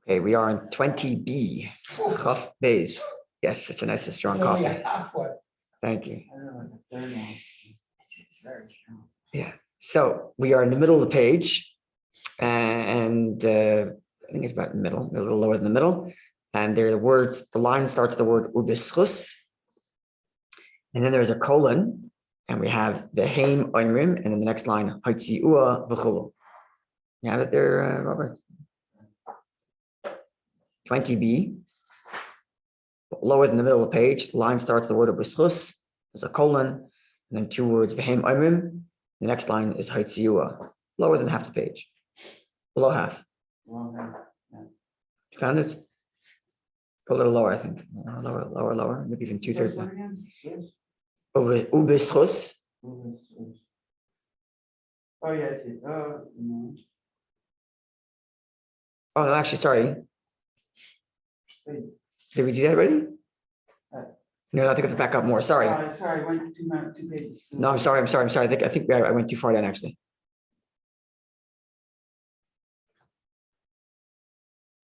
Okay, we are on 20B. Chaf Beis. Yes, it's a nice and strong coffee. Thank you. Yeah. So we are in the middle of the page, and I think it's about middle, a little lower than the middle. And there are the words. The line starts the word ubischus, and then there's a colon, and we have the heim oimrim, and then the next line haitziua v'chulu. You have it there, Robert. 20B, lower than the middle of the page, the line starts the word of bischus, there's a colon, and then two words, v'heim oimrim. The next line is haitziua, lower than half the page, below half. You found it? Go a little lower, I think. Lower, maybe even 2/3. Ubischus. Oh, yeah, I see. No. Oh, no, actually, sorry. Did we do that already? No, I think I have to back up more. Sorry. Sorry, I went two pages. No, I'm sorry. I think I went too far down, actually.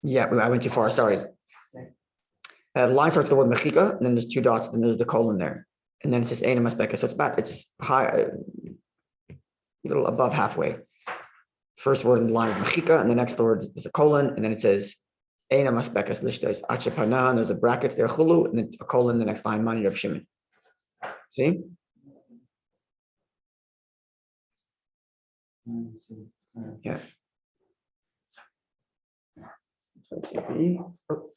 Yeah, I went too far. Sorry. Okay. The line starts with the word mechika, and then there's two dots, and then there's the colon there. And then it says Eina Maspekas. So it's high, a little above halfway. First word in the line is mechika, and the next word is a colon, and then it says Eina Maspekas lishtais achepana. There's a brackets there, chulu, and then a colon. The next line, mani Reb Shimon. See? Yeah. Oh.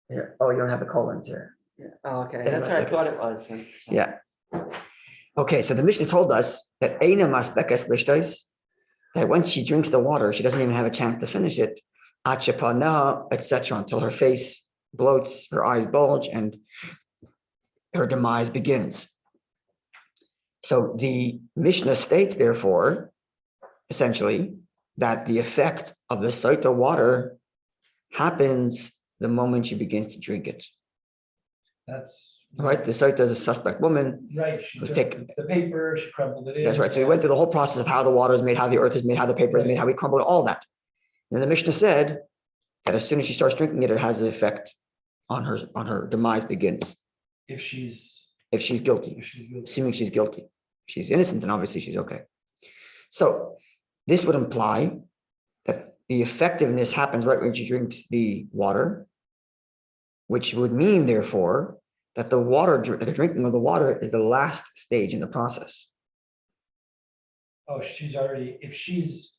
Here. Oh, you don't have the colons here. Yeah. Oh, okay. That's what I thought it was. Yeah. Okay, so the Mishnah told us that Eina Maspekas lishtais, that when she drinks the water, she doesn't even have a chance to finish it, achepana, etc., until her face bloats, her eyes bulge, and her demise begins. So the Mishnah states, therefore, essentially, that the effect of the Sotah water happens the moment she begins to drink it. That's right. The Sotah is a suspect woman. Right. She was took taken. the paper, she crumbled it in. That's right. So we went through the whole process of how the water is made, how the earth is made, how the paper is made, how we crumble it, all that. And the Mishnah said that as soon as she starts drinking it, it has an effect on her demise begins. If she's guilty, assuming she's guilty. If she's innocent, then obviously she's okay. So this would imply that the effectiveness happens right when she drinks the water, which would mean, therefore, that the drinking of the water is the last stage in the process. Oh, she's already, if she's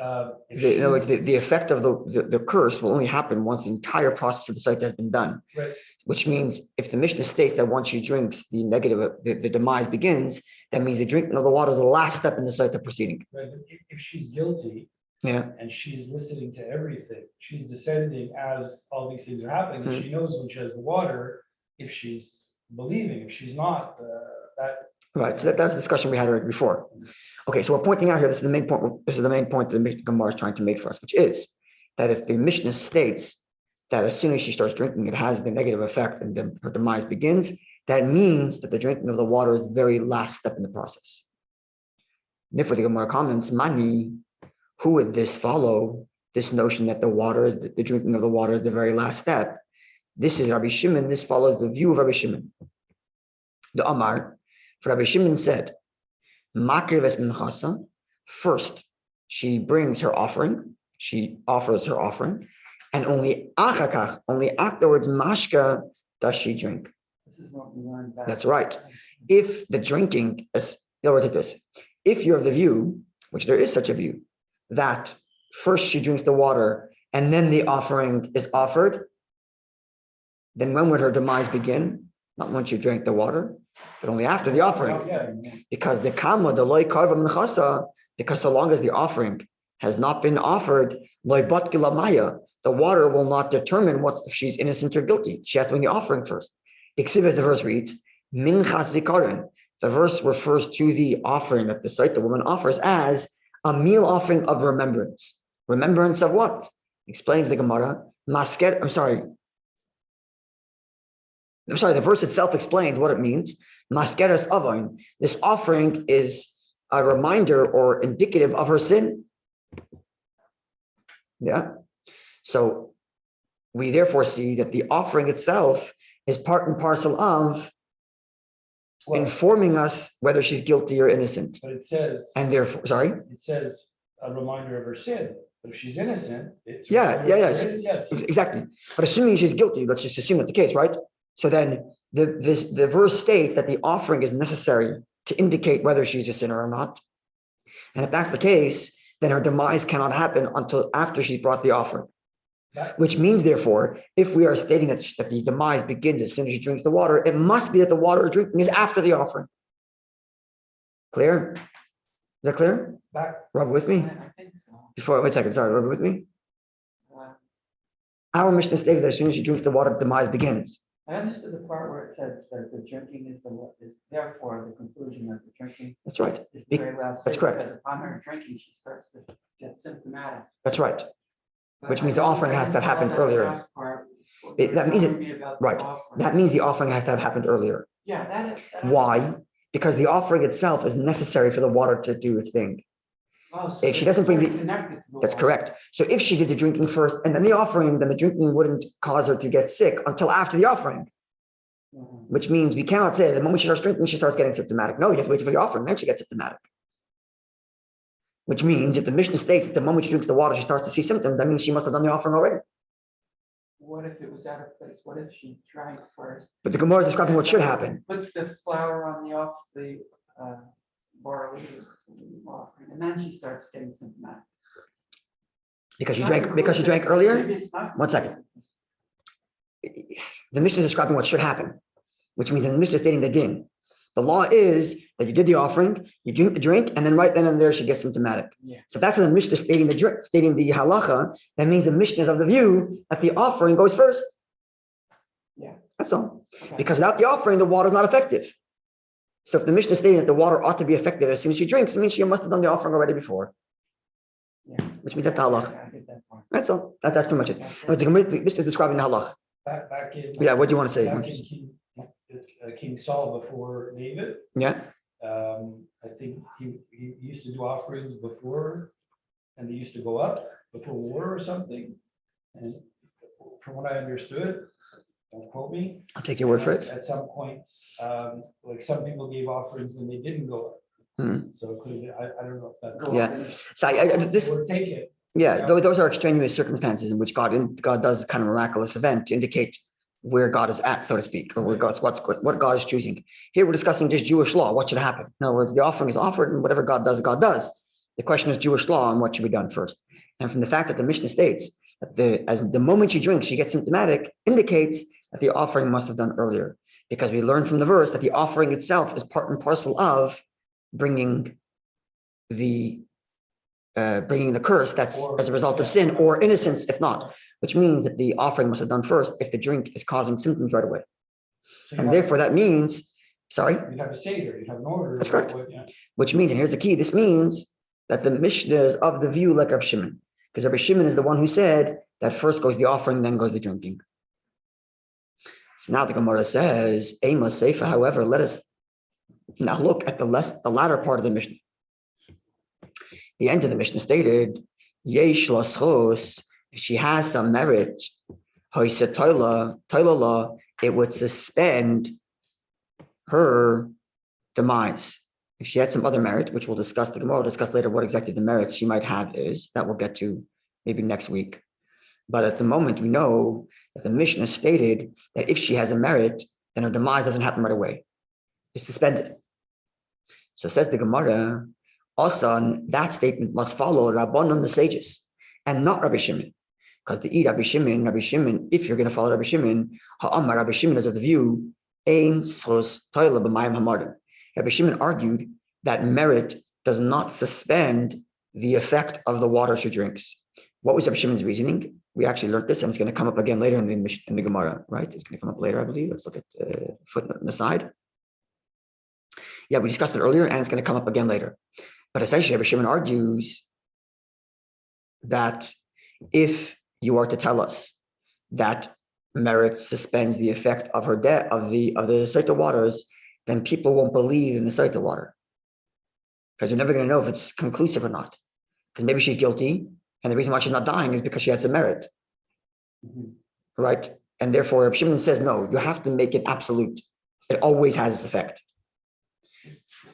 In other words, the effect of the curse will only happen once the entire process of the Sotah has been done. Right. Which means if the Mishnah states that once she drinks, the negative, the demise begins, that means the drinking of the water is the last step in the Sotah proceeding. Right, but if she's guilty, and she's listening to everything, she's descending as all these things are happening, and she knows when she has the water, if she's believing, if she's not, that. Right, so that's the discussion we had already before. Okay, so we're pointing out here, this is the main point the Mishnah Gemara is trying to make for us, which is that if the Mishnah states that as soon as she starts drinking, it has the negative effect and her demise begins, that means that the drinking of the water is the very last step in the process. Nifur the Gemara comments, Mani, who would this follow, this notion that the drinking of the water is the very last step? This is Rabbi Shimon, this follows the view of Rabbi Shimon. The Amar, for Rabbi Shimon said, Makrives minchasa, first, she brings her offering, she offers her offering, and only achakach, only afterwards, mashka, does she drink. This is what we learned back. That's right. If the drinking is, take this, if you're of the view, which there is such a view, that first she drinks the water and then the offering is offered, then when would her demise begin? Not once you drink the water, but only after the offering. Because the kama, the loy karva minchasa, because so long as the offering has not been offered, loy batkila maya, the water will not determine if she's innocent or guilty. She has to bring the offering first. Iksiv, as the verse reads, minchas zikaron. The verse refers to the offering that the Sotah woman offers as a meal offering of remembrance. Remembrance of what? Explains the Gemara. The verse itself explains what it means. Maskeres avon. This offering is a reminder or indicative of her sin. Yeah. So we therefore see that the offering itself is part and parcel of informing us whether she's guilty or innocent. But it says, And therefore, sorry? it says a reminder of her sin. But if she's innocent, it's Yeah. Exactly. But assuming she's guilty, let's just assume that's the case, right? So then the verse states that the offering is necessary to indicate whether she's a sinner or not. And if that's the case, then her demise cannot happen until after she's brought the offering. Which means, therefore, if we are stating that the demise begins as soon as she drinks the water, it must be that the water drinking is after the offering. Clear? Is that clear? Rabbi, with me? I think so. Wait a second, sorry, Rabbi, with me? Our Mishnah stated that as soon as she drinks the water, demise begins. I understood the part where it said that the drinking is therefore the conclusion of the drinking. That's right. Is the very last. That's correct. Because upon her drinking, she starts to get symptomatic. That's right. But Which means the offering has to have happened earlier. That means the offering has to have happened earlier. Yeah. Why? Because the offering itself is necessary for the water to do its thing. Oh, so if she doesn't bring that's correct. So if she did the drinking first and then the offering, then the drinking wouldn't cause her to get sick until after the offering. Which means we cannot say the moment she starts drinking, she starts getting symptomatic. No, you have to wait for the offering, then she gets symptomatic. Which means if the Mishnah states that the moment she drinks the water, she starts to see symptoms, that means she must have done the offering already. What if it was out of place? What if she drank first? But the Gemara is describing what should happen. Puts the flour on the barley, and then she starts getting symptomatic. Because she drank earlier? 1 second. The Mishnah is describing what should happen, which means in the Mishnah is stating the din. The law is that you did the offering, you drink the drink, and then right then and there she gets symptomatic. Yeah. So that's the Mishnah stating the halacha. That means the Mishnah is of the view that the offering goes first. Yeah. That's all. Okay. Because without the offering, the water is not effective. So if the Mishnah is stating that the water ought to be effective as soon as she drinks, it means she must have done the offering already before. Yeah. Which means that's the halacha. Yeah, I get that part. That's all. That's pretty much it. The Mishnah is describing the halacha. Back in, Yeah, what do you want to say? Back in King Saul before David. Yeah. I think he used to do offerings before, and they used to go up before war or something. And from what I understood, don't quote me. I'll take your word for it. At some points, like some people gave offerings and they didn't go up. So it could, I don't know if that. Yeah. So take it. Yeah, those are extraneous circumstances in which God does kind of miraculous event to indicate where God is at, so to speak, or what God is choosing. Here we're discussing just Jewish law, what should happen. In other words, the offering is offered, and whatever God does, God does. The question is Jewish law and what should be done first. And from the fact that the Mishnah states that as the moment she drinks, she gets symptomatic, indicates that the offering must have done earlier, because we learn from the verse that the offering itself is part and parcel of bringing the curse that's as a result of sin or innocence, if not, which means that the offering must have done first if the drink is causing symptoms right away. And therefore that means, sorry? You'd have a seder, you'd have an order. That's correct. Which means, and here's the key, this means that the Mishnah is of the view like Rabbi Shimon, because Rabbi Shimon is the one who said that first goes the offering, then goes the drinking. So now the Gemara says, Ema Seifa, however, let us now look at the latter part of the Mishnah. The end of the Mishnah stated, Yesh laschos, if she has some merit, it would suspend her demise. If she had some other merit, which we'll discuss, the Gemara will discuss later what exactly the merits she might have is, that we'll get to maybe next week. But at the moment, we know that the Mishnah stated that if she has a merit, then her demise doesn't happen right away. It's suspended. So says the Gemara, also, that statement must follow Rabbanon, the sages, and not Rabbi Shimon. Because to eat Rabbi Shimon, if you're going to follow Rabbi Shimon, Rabbi Shimon is of the view, Rabbi Shimon argued that merit does not suspend the effect of the water she drinks. What was Rabbi Shimon's reasoning? We actually learned this, and it's going to come up again later in the Gemara, right? It's going to come up later, I believe. Let's look at the footnote on the side. Yeah, we discussed it earlier, and it's going to come up again later. But essentially, Rabbi Shimon argues that if you are to tell us that merit suspends the effect of her death of the Sotah waters, then people won't believe in the Sotah water, because you're never going to know if it's conclusive or not. Because maybe she's guilty, and the reason why she's not dying is because she had some merit. right? And therefore, Rabbi Shimon says, no, you have to make it absolute. It always has its effect.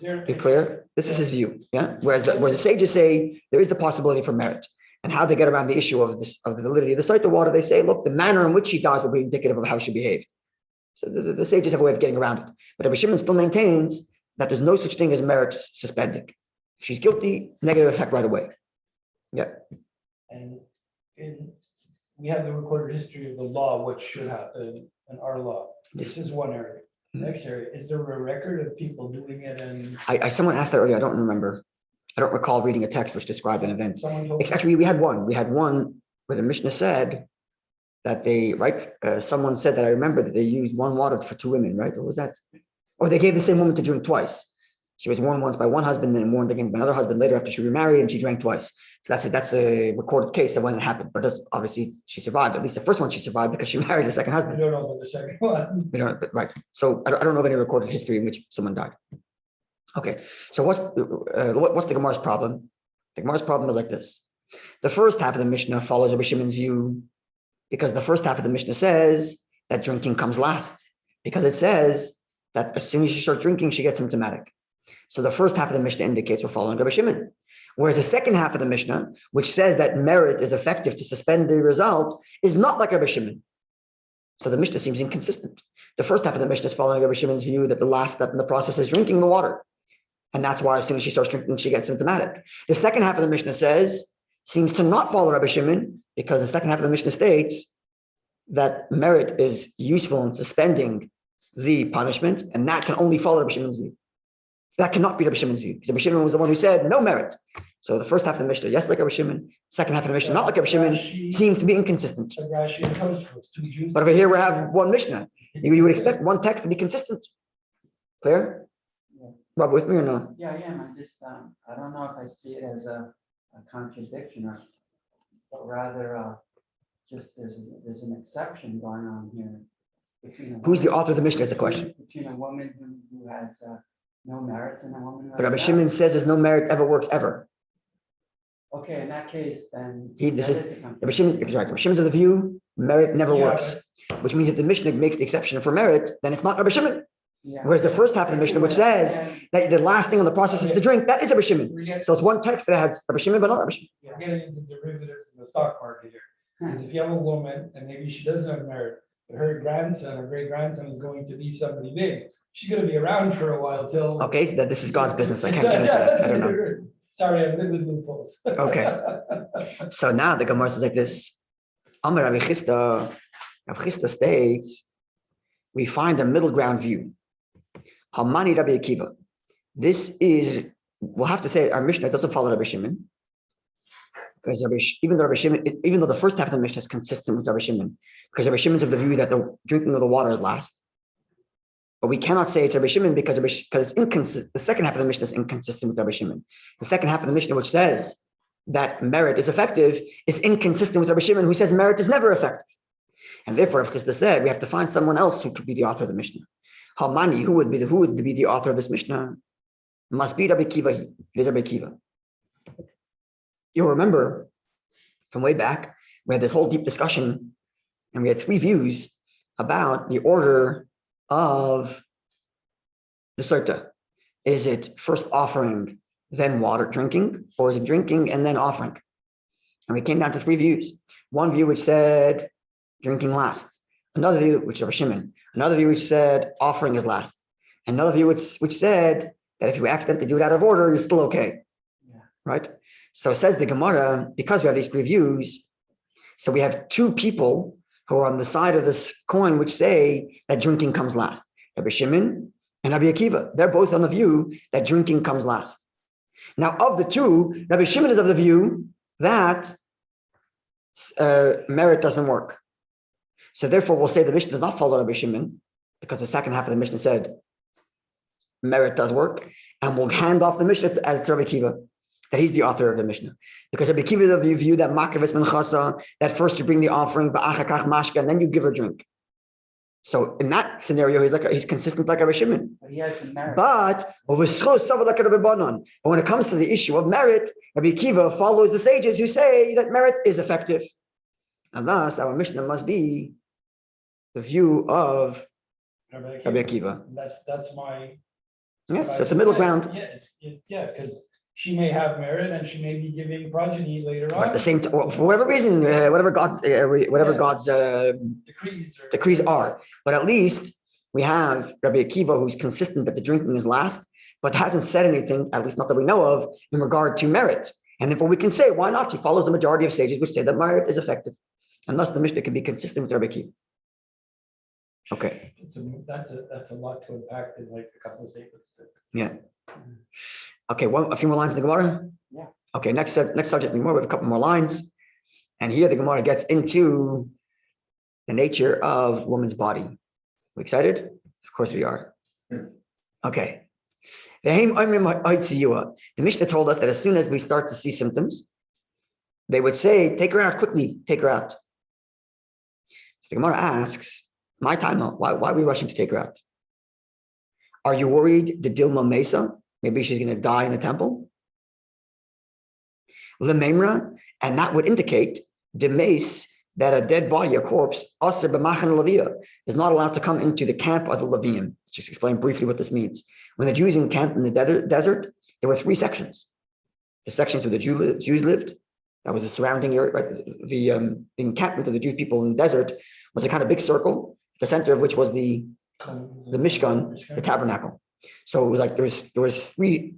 Be clear? This is his view, yeah? Whereas the sages say there is the possibility for merit. And how they get around the issue of the validity of the Sotah water, they say, look, the manner in which she dies will be indicative of how she behaved. So the sages have a way of getting around it. But Rabbi Shimon still maintains that there's no such thing as merit suspending. If she's guilty, negative effect right away. Yeah. And we have the recorded history of the law, what should happen in our law. This is one area. Next area, is there a record of people doing it? And someone asked that earlier. I don't remember. I don't recall reading a text which described an event. Actually, we had one. We had one where the Mishnah said that someone said that I remember that they used one water for two women, right? What was that? Or they gave the same woman to drink twice. She was warned once by one husband, and warned again by another husband later after she remarried, and she drank twice. So that's a recorded case that when it happened. But obviously she survived. At least the first one she survived because she married the second husband. We don't know about the second one. We don't, right. So I don't know of any recorded history in which someone died. Okay. So what's the Gemara's problem? The Gemara's problem is like this. The first half of the Mishnah follows Rabbi Shimon's view because the first half of the Mishnah says that drinking comes last, because it says that as soon as she starts drinking, she gets symptomatic. So the first half of the Mishnah indicates we're following Rabbi Shimon. Whereas the second half of the Mishnah, which says that merit is effective to suspend the result, is not like Rabbi Shimon. So the Mishnah seems inconsistent. The first half of the Mishnah is following Rabbi Shimon's view that the last step in the process is drinking the water. And that's why as soon as she starts drinking, she gets symptomatic. The second half of the Mishnah seems to not follow Rabbi Shimon, because the second half of the Mishnah states that merit is useful in suspending the punishment, and that can only follow Rabbi Shimon's view. That cannot be Rabbi Shimon's view, because Rabbi Shimon was the one who said no merit. So the first half of the Mishnah, yes, like Rabbi Shimon. Second half of the Mishnah, not like Rabbi Shimon, seems to be inconsistent. But over here we have one Mishnah. You would expect one text to be consistent. Clear? Yeah. Rabbi, with me or no? Yeah, I am. I just, I don't know if I see it as a contradiction, but rather just there's an exception going on here. Who's the author of the Mishnah? That's the question. Between a woman who has no merits and a woman who has But Rabbi Shimon says there's no merit ever works ever. Okay, in that case, then Rabbi Shimon's of the view merit never works, which means if the Mishnah makes the exception for merit, then it's not Rabbi Shimon. Yeah. Whereas the first half of the Mishnah, which says that the last thing on the process is the drink, that is Rabbi Shimon. So it's one text that has Rabbi Shimon, but not Rabbi Shimon. We're getting into derivatives in the stock market here. Because if you have a woman and maybe she doesn't have merit, but her grandson or great grandson is going to be somebody big, she's going to be around for a while till. Okay, that this is God's business. I can't get into that. I don't know. Sorry, I'm with loopholes. Okay. So now the Gemara says like this. Amar Rabbi Chisda states, we find a middle ground view. Hamani Rabbi Akiva. This is, we'll have to say our Mishnah doesn't follow Rabbi Shimon. Because even though the first half of the Mishnah is consistent with Rabbi Shimon, because Rabbi Shimon's of the view that the drinking of the water is last. But we cannot say it's Rabbi Shimon because it's inconsistent. The second half of the Mishnah is inconsistent with Rabbi Shimon. The second half of the Mishnah, which says that merit is effective, is inconsistent with Rabbi Shimon, who says merit is never effective. And therefore, Rav Chisda said, we have to find someone else who could be the author of the Mishnah. Hamani, who would be the author of this Mishnah? Must be Rabbi Kiva. It is Rabbi Kiva. You'll remember from way back, we had this whole deep discussion, and we had three views about the order of the Sotah. Is it first offering, then water drinking, or is it drinking and then offering? And we came down to three views. One view which said drinking last. Another view, which is Rabbi Shimon. Another view which said offering is last. Another view which said that if you accidentally do it out of order, you're still okay. Yeah. Right? So it says the Gemara, because we have these three views, so we have two people who are on the side of this coin which say that drinking comes last. Rabbi Shimon and Rabbi Akiva. They're both on the view that drinking comes last. Now, of the two, Rabbi Shimon is of the view that merit doesn't work. So therefore, we'll say the Mishnah does not follow Rabbi Shimon, because the second half of the Mishnah said merit does work, and we'll hand off the Mishnah as Rabbi Akiva, that he's the author of the Mishnah. Because Rabbi Akiva is of the view that makavis menchasa, that first you bring the offering, ba'achakach mashka, and then you give her drink. So in that scenario, he's consistent like Rabbi Shimon. But when it comes to the issue of merit, Rabbi Akiva follows the sages who say that merit is effective. And thus, our Mishnah must be the view of Rabbi Akiva. That's my. Yeah, so it's a middle ground. Yeah, because she may have merit and she may be giving progeny later on. But at the same time, for whatever reason, whatever God's decrees are. But at least we have Rabbi Akiva, who's consistent that the drinking is last, but hasn't said anything, at least not that we know of, in regard to merit. And therefore we can say, why not? He follows the majority of sages which say that merit is effective. And thus the Mishnah can be consistent with Rabbi Akiva. Okay. That's a lot to unpack in like a couple of statements. Yeah. Okay, a few more lines in the Gemara? Yeah. Okay, next subject in the Gemara, we have a couple more lines. And here the Gemara gets into the nature of woman's body. We excited? Of course we are. Okay. The Mishnah told us that as soon as we start to see symptoms, they would say, take her out quickly, take her out. So the Gemara asks, my time out, why are we rushing to take her out? Are you worried the Dilma Mesa? Maybe she's going to die in the temple? Lememra, and that would indicate the mace that a dead body, a corpse, Aser b'machan Levia, is not allowed to come into the camp of the Levium. Just explain briefly what this means. When the Jews encamped in the desert, there were three sections. The sections where the Jews lived, that was the surrounding area, right? The encampment of the Jewish people in the desert was a kind of big circle, the center of which was the Mishkan, the tabernacle. So it was like there was three.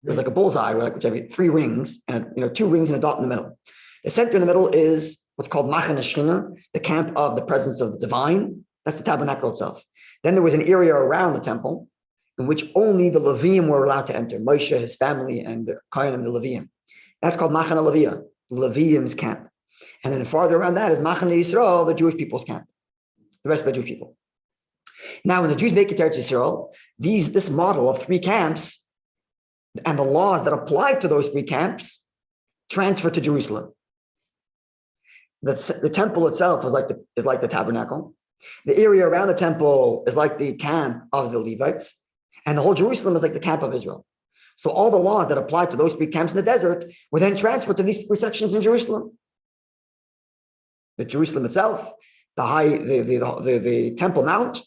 There was like a bullseye, which had three rings, and 2 rings and a dot in the middle. The center in the middle is what's called Machan Shechina, the camp of the presence of the divine. That's the tabernacle itself. Then there was an area around the temple in which only the Levium were allowed to enter. Moshe, his family, and the Kohanim, the Levium. That's called Machan Levia, the Levium's camp. And then farther around that is Machan Yisrael, the Jewish people's camp, the rest of the Jewish people. Now, when the Jews make it to Eretz Yisrael, this model of 3 camps and the laws that apply to those 3 camps transfer to Jerusalem. The temple itself is like the tabernacle. The area around the temple is like the camp of the Levites, and the whole Jerusalem is like the camp of Israel. So all the laws that apply to those 3 camps in the desert were then transferred to these 3 sections in Jerusalem. The Jerusalem itself, the Temple Mount,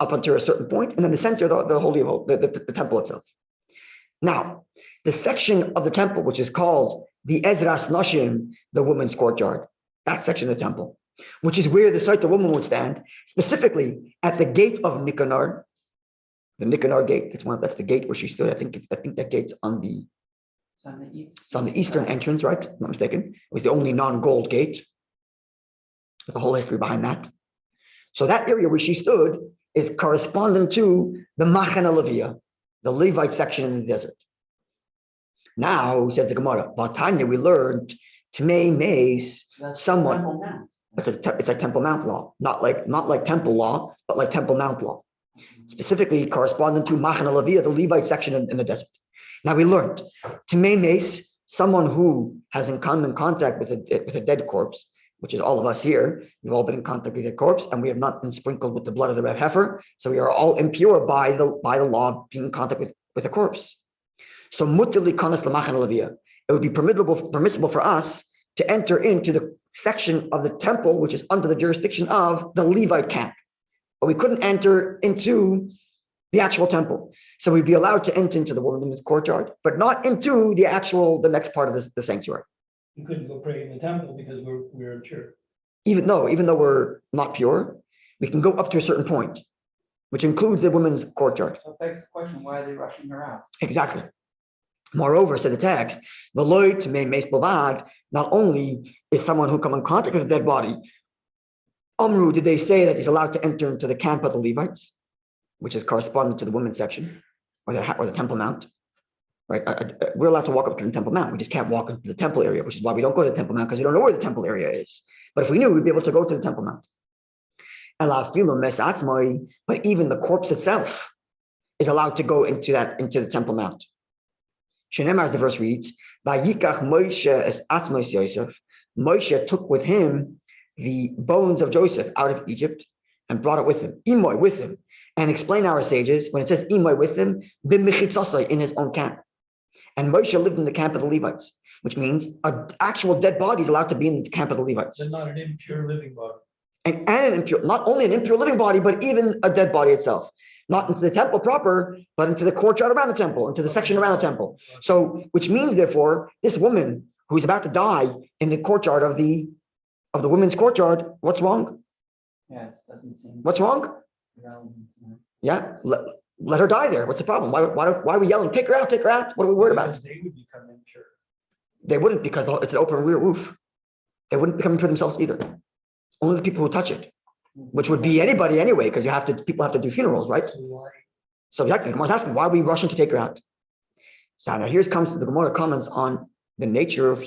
up until a certain point, and then the center, the Holy of Holies, the temple itself. Now, the section of the temple which is called the Ezras Nashim, the woman's courtyard, that section of the temple, which is where the Sotah woman would stand, specifically at the gate of Nicanor, the Nicanor gate. That's the gate where she stood. I think that gate's on the eastern entrance, right? If I'm not mistaken. It was the only non-gold gate, with the whole history behind that. So that area where she stood is corresponding to the Machan Levia, the Levite section in the desert. Now, says the Gemara, Vatanya, we learned Tmei Mace, someone. It's like Temple Mount law, not like temple law, but like Temple Mount law. Specifically corresponding to Machan Levia, the Levite section in the desert. Now we learned Tmei Mace, someone who has come in contact with a dead corpse, which is all of us here. We've all been in contact with a corpse, and we have not been sprinkled with the blood of the red heifer. So we are all impure by the law of being in contact with a corpse. So mutili kanas l'machan levia. It would be permissible for us to enter into the section of the temple which is under the jurisdiction of the Levite camp, but we couldn't enter into the actual temple. So we'd be allowed to enter into the woman's courtyard, but not into the next part of the sanctuary. We couldn't go pray in the temple because we're impure. Even though we're not pure, we can go up to a certain point, which includes the women's courtyard. So it begs the question, why are they rushing her out? Exactly. Moreover, said the text, the loit may mace bavad, not only is someone who come in contact with a dead body, Amru, did they say that he's allowed to enter into the camp of the Levites, which is corresponding to the women's section, or the Temple Mount, right? We're allowed to walk up to the Temple Mount. We just can't walk into the temple area, which is why we don't go to the Temple Mount, because we don't know where the temple area is. But if we knew, we'd be able to go to the Temple Mount. But even the corpse itself is allowed to go into the Temple Mount. Shenemar, as the verse reads, Vayikach Moshe es atzmos Yosef. Moshe took with him the bones of Joseph out of Egypt and brought it with him, imoy with him. And explain our sages, when it says imoy with him, b'mechitzasai, in his own camp. And Moshe lived in the camp of the Levites, which means an actual dead body is allowed to be in the camp of the Levites. But not an impure living body. And an impure, not only an impure living body, but even a dead body itself. Not into the temple proper, but into the courtyard around the temple, into the section around the temple. So, which means, therefore, this woman who's about to die in the courtyard of the women's courtyard, what's wrong? Yeah, it doesn't seem. What's wrong? relevant, no. Yeah, let her die there. What's the problem? Why are we yelling? Take her out, take her out. What are we worried about? Because they would become impure. They wouldn't, because it's an open rear roof. They wouldn't become impure themselves either. Only the people who touch it, which would be anybody anyway, because people have to do funerals, right? So why? So exactly, the Gemara is asking, why are we rushing to take her out? So now comes the Gemara comments on the nature of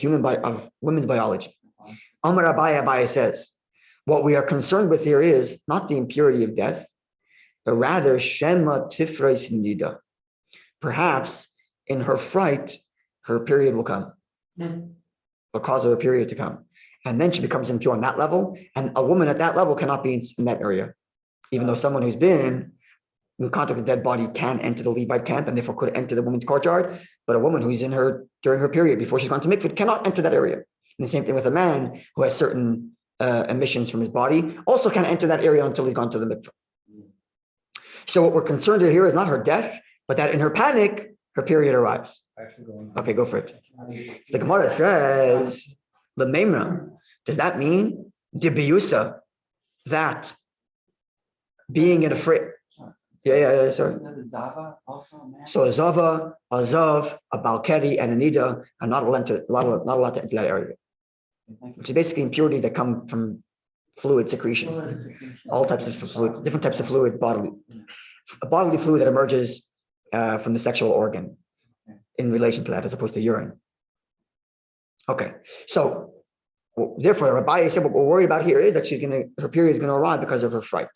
women's biology. Amar Abaye says, what we are concerned with here is not the impurity of death, but rather Shema Tifrais Nida. Perhaps in her fright, her period will come. Will cause her period to come. And then she becomes impure on that level. And a woman at that level cannot be in that area. Even though someone who's been in contact with a dead body can enter the Levite camp and therefore could enter the woman's courtyard. But a woman who's during her period before she's gone to mikvah cannot enter that area. And the same thing with a man who has certain emissions from his body, also can't enter that area until he's gone to the mikvah. So what we're concerned with here is not her death, but that in her panic, her period arrives. I have to go on. Okay, go for it. So the Gemara says, Lememra, does that mean Dibiusa, that being in a freight? Yeah, sorry. So a Zava, a Zav, a Balkeri, and a Nida are not allowed to enter that area, which is basically impurities that come from fluid secretion. All types of fluids, different types of fluid, bodily fluid that emerges from the sexual organ in relation to that, as opposed to urine. Okay, so therefore, Rabbi said what we're worried about here is that her period is going to arrive because of her fright.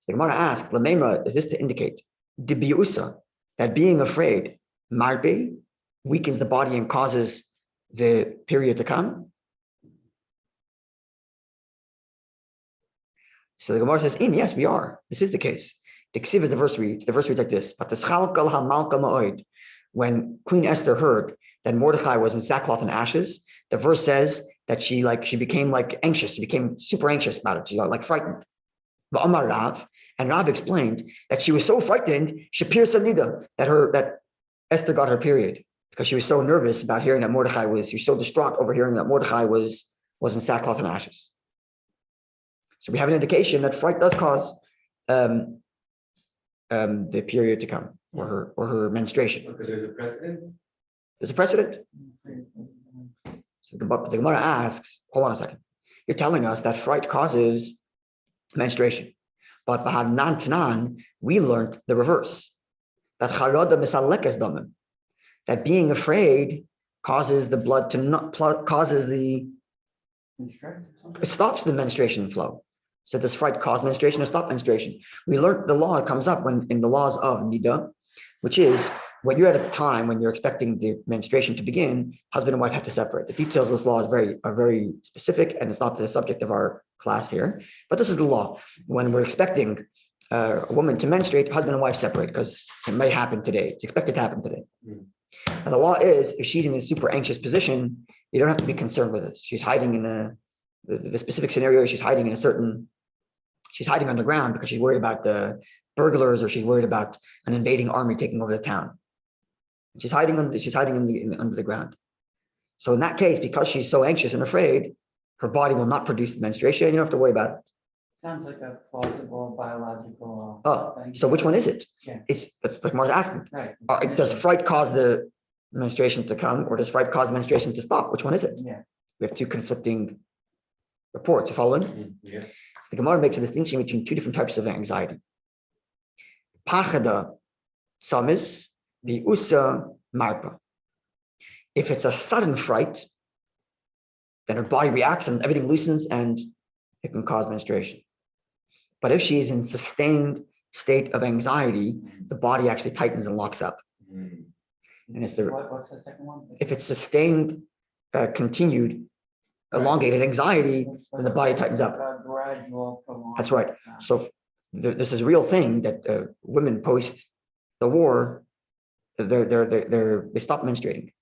So the Gemara asks, Lamemra, is this to indicate Dibiusa, that being afraid, marbe, weakens the body and causes the period to come? So the Gemara says, yes, we are. This is the case. The Ksiv is the verse reads. The verse reads like this: when Queen Esther heard that Mordechai was in sackcloth and ashes, the verse says that she became anxious. She became super anxious about it. She got frightened. And Rav explained that she was so frightened, Shapir Sanida, that Esther got her period because she was so nervous about hearing that she was so distraught over hearing that Mordechai was in sackcloth and ashes. So we have an indication that fright does cause the period to come, or her menstruation. Because there's a precedent. There's a precedent. So the Gemara asks, hold on a second. You're telling us that fright causes menstruation. But Bahanan Tanan, we learned the reverse. That Charada Misalekes Damim. That being afraid causes the blood to not it stops the menstruation flow. So does fright cause menstruation or stop menstruation? We learned the law comes up when in the laws of Nida, which is when you're at a time when you're expecting the menstruation to begin, husband and wife have to separate. The details of this law are very specific, and it's not the subject of our class here. But this is the law. When we're expecting a woman to menstruate, husband and wife separate because it may happen today. It's expected to happen today. And the law is, if she's in a super anxious position, you don't have to be concerned with this. She's hiding in the specific scenario. She's hiding underground because she's worried about the burglars, or she's worried about an invading army taking over the town. She's hiding under the ground. So in that case, because she's so anxious and afraid, her body will not produce menstruation. You don't have to worry about it. Sounds like a plausible biological thing. So which one is it? Yeah. It's like Mar's asking. Right. Does fright cause the menstruation to come, or does fright cause menstruation to stop? Which one is it? Yeah. We have two conflicting reports. You following? Yeah. So the Gemara makes a distinction between two different types of anxiety. Pachada samis, the usa marpa. If it's a sudden fright, then her body reacts and everything loosens and it can cause menstruation. But if she is in sustained state of anxiety, the body actually tightens and locks up. And it's What's the second one? if it's sustained, continued, elongated anxiety, then the body tightens up. Gradual, prolonged. That's right. So this is a real thing that women post the war, they stop menstruating.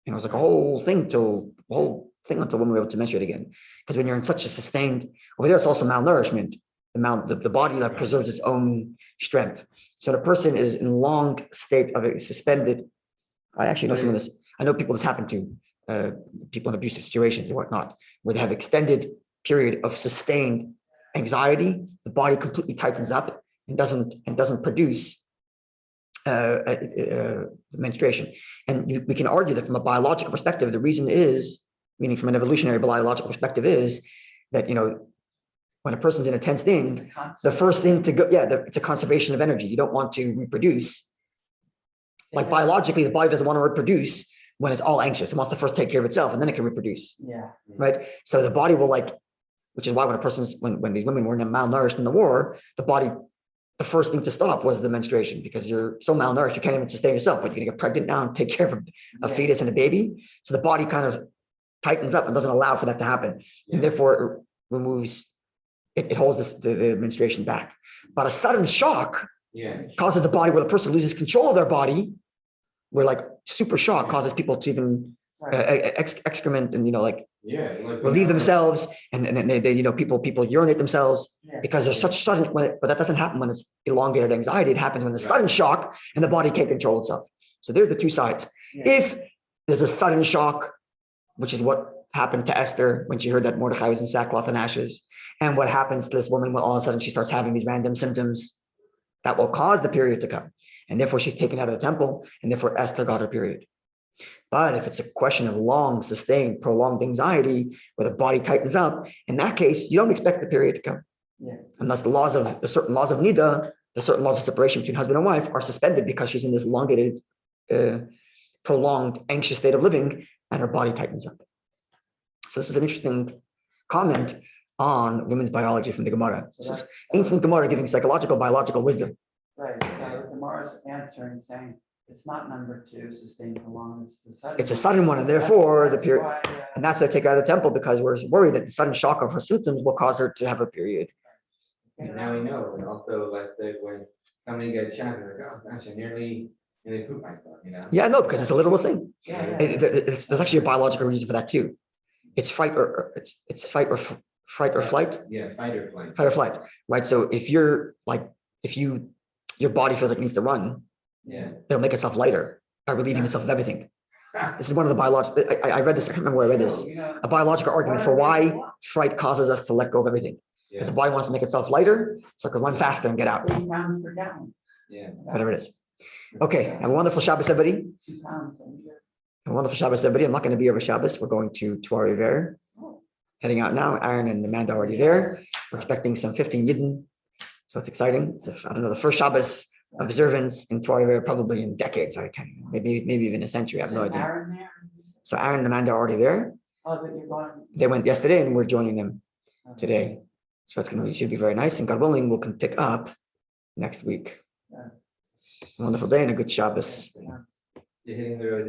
It was like a whole thing until women were able to menstruate again. Because when you're in such a sustained, over there, it's also malnourishment. The body like preserves its own strength. So the person is in long state of a suspended. I actually know some of this. I know people this happened to, people in abusive situations and whatnot, where they have extended period of sustained anxiety. The body completely tightens up and doesn't produce menstruation. And we can argue that from a biological perspective, the reason is, meaning from an evolutionary biological perspective, is that, when a person's in a tense thing, the first thing to go, it's a conservation of energy. You don't want to reproduce. Like biologically, the body doesn't want to reproduce when it's all anxious. It wants to first take care of itself and then it can reproduce. Yeah. Right. So the body will which is why when these women were malnourished in the war, the first thing to stop was the menstruation, because you're so malnourished, you can't even sustain yourself, but you're gonna get pregnant now and take care of a fetus and a baby. So the body kind of tightens up and doesn't allow for that to happen. And therefore it removes, it holds the menstruation back. But a sudden shock causes the body, where the person loses control of their body, where super shock causes people to even excrement and relieve themselves, and then they people urinate themselves because there's such sudden, but that doesn't happen when it's elongated anxiety. It happens when there's sudden shock and the body can't control itself. So there's the two sides. If there's a sudden shock, which is what happened to Esther when she heard that Mordecai was in sackcloth and ashes, and what happens to this woman when all of a sudden she starts having these random symptoms, that will cause the period to come, and therefore she's taken out of the temple, and therefore Esther got her period. But if it's a question of long, sustained, prolonged anxiety where the body tightens up, in that case, you don't expect the period to come. Unless the certain laws of Nida, the certain laws of separation between husband and wife are suspended because she's in this elongated, prolonged, anxious state of living, and her body tightens up. So this is an interesting comment on women's biology from the Gemara. This is ancient Gemara giving psychological, biological wisdom. Right. So the Gemara's answering, saying it's not number two, sustained prolonged. It's a sudden one, and therefore the period, and that's why I take her out of the temple, because we're worried that the sudden shock of her symptoms will cause her to have a period. And now we know. And also, let's say when somebody gets shot, they're like, oh gosh, I nearly pooped myself, Yeah, no, because it's a literal thing. There's actually a biological reason for that too. It's fight or flight. Yeah, fight or flight. Fight or flight, right? So if your body feels like it needs to run, it'll make itself lighter by relieving itself of everything. This is one of the biological. I read this. I can't remember where I read this. A biological argument for why fright causes us to let go of everything, because the body wants to make itself lighter, so it can run faster and get out. 3 pounds per gallon. Whatever it is. Okay. Have a wonderful Shabbos, everybody. 2 pounds. A wonderful Shabbos, everybody. I'm not going to be over Shabbos. We're going to Torah River. Heading out now. Aaron and Amanda are already there. We're expecting some 15 Yidden. So it's exciting. It's I don't know, the first Shabbos of observance in Torah River probably in decades. I can't, maybe even a century. I have no idea. Aaron there? So Aaron and Amanda are already there. Oh, but you're going. They went yesterday and we're joining them today. So it should be very nice. And God willing, we'll can pick up next week. Wonderful day and a good Shabbos. You're hitting the road.